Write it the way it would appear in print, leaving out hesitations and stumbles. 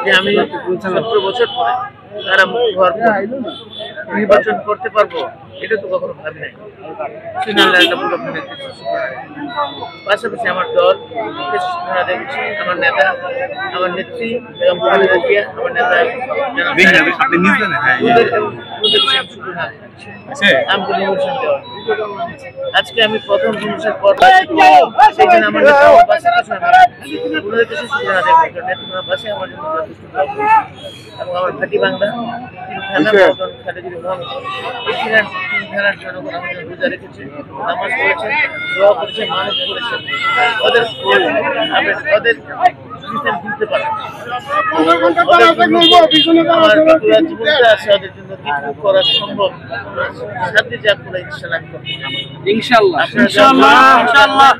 যে আমি 17 বছর পরে তারা মুক্ত হওয়ার পর নির্বাচন করতে পারবো, এটা তো কখনো ভাবি নাই। পাশাপাশি আমার দল, আমার নেতা, আমার নেত্রী এবং আমার নেতা আমাকে নির্বাচন দেওয়া। আজকে আমি প্রথম নির্বাচনের পর সেখানে আমার নেতা আমার পাশে কিছু ওনাদের কিছু সুবিধা না দেওয়ার জন্য ওনার পাশে আমার জন্য যথেষ্ট এবং আমার ভাটি বাংলা থানার জনগণ আমার জন্য রোজা রেখেছে, নামাজ পড়েছে, দোয়া করেছে, মানুষ করেছে, ওদের ওদের দিতে পারে আমার জীবনটা আছে, ওদের জন্য কিছু করা সম্ভব সাথে যা করে ইনশাল্লাহ। ইনশাল্লাহ।